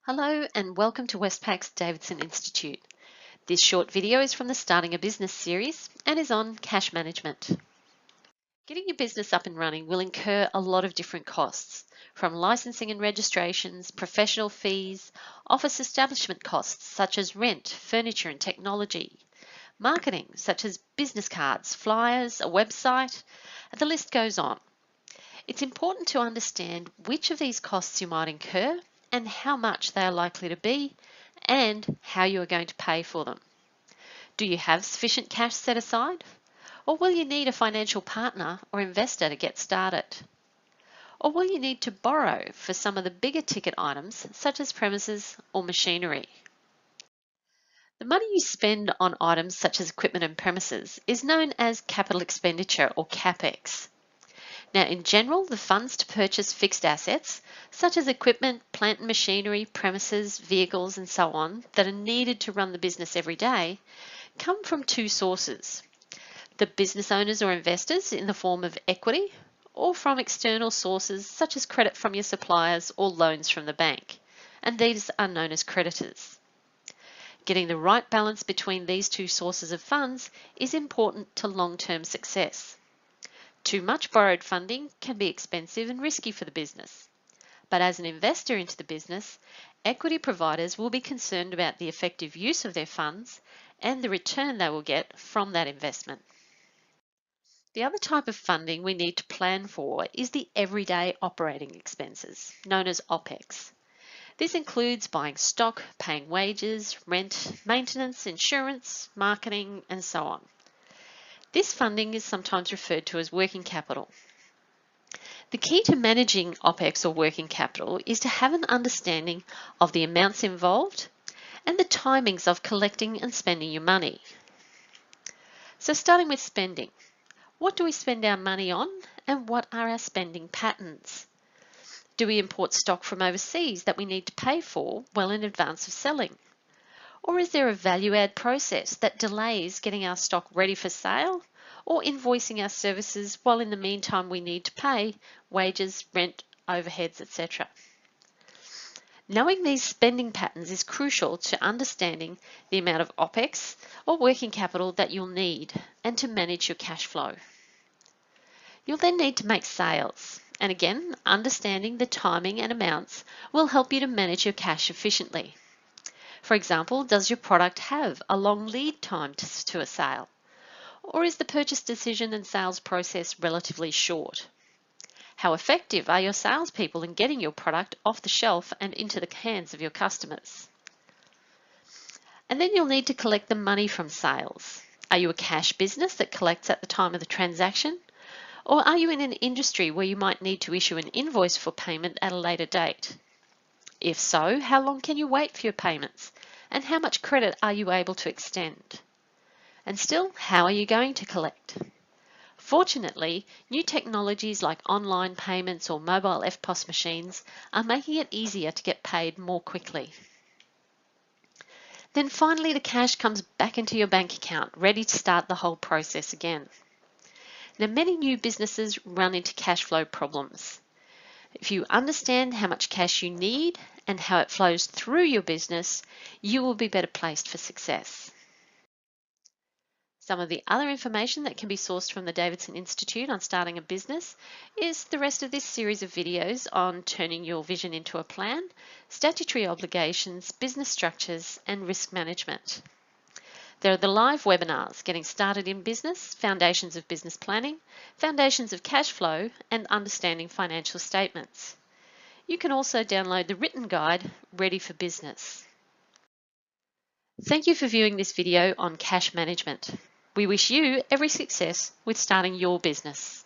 Hello and welcome to Westpac's Davidson Institute. This short video is from the Starting a Business series and is on cash management. Getting your business up and running will incur a lot of different costs, from licensing and registrations, professional fees, office establishment costs such as rent, furniture and technology, marketing such as business cards, flyers, a website, and the list goes on. It's important to understand which of these costs you might incur and how much they are likely to be, and how you are going to pay for them. Do you have sufficient cash set aside? Or will you need a financial partner or investor to get started? Or will you need to borrow for some of the bigger ticket items such as premises or machinery? The money you spend on items such as equipment and premises is known as capital expenditure or CapEx. Now, in general, the funds to purchase fixed assets, such as equipment, plant and machinery, premises, vehicles, and so on, that are needed to run the business every day, come from two sources. The business owners or investors in the form of equity, or from external sources such as credit from your suppliers or loans from the bank, and these are known as creditors. Getting the right balance between these two sources of funds is important to long-term success. Too much borrowed funding can be expensive and risky for the business. But as an investor into the business, equity providers will be concerned about the effective use of their funds and the return they will get from that investment. The other type of funding we need to plan for is the everyday operating expenses, known as OPEX. This includes buying stock, paying wages, rent, maintenance, insurance, marketing, and so on. This funding is sometimes referred to as working capital. The key to managing OPEX or working capital is to have an understanding of the amounts involved and the timings of collecting and spending your money. So starting with spending, what do we spend our money on and what are our spending patterns? Do we import stock from overseas that we need to pay for well in advance of selling? Or is there a value-add process that delays getting our stock ready for sale or invoicing our services while in the meantime we need to pay wages, rent, overheads, etc.? Knowing these spending patterns is crucial to understanding the amount of OPEX or working capital that you'll need and to manage your cash flow. You'll then need to make sales, and again, understanding the timing and amounts will help you to manage your cash efficiently. For example, does your product have a long lead time to a sale? Or is the purchase decision and sales process relatively short? How effective are your salespeople in getting your product off the shelf and into the hands of your customers? And then you'll need to collect the money from sales. Are you a cash business that collects at the time of the transaction? Or are you in an industry where you might need to issue an invoice for payment at a later date? If so, how long can you wait for your payments? And how much credit are you able to extend? And still, how are you going to collect? Fortunately, new technologies like online payments or mobile EFTPOS machines are making it easier to get paid more quickly. Then finally, the cash comes back into your bank account, ready to start the whole process again. Now, many new businesses run into cash flow problems. If you understand how much cash you need and how it flows through your business, you will be better placed for success. Some of the other information that can be sourced from the Davidson Institute on starting a business is the rest of this series of videos on turning your vision into a plan, statutory obligations, business structures, and risk management. There are the live webinars, Getting Started in Business, Foundations of Business Planning, Foundations of Cash Flow, and Understanding Financial Statements. You can also download the written guide, Ready for Business. Thank you for viewing this video on cash management. We wish you every success with starting your business.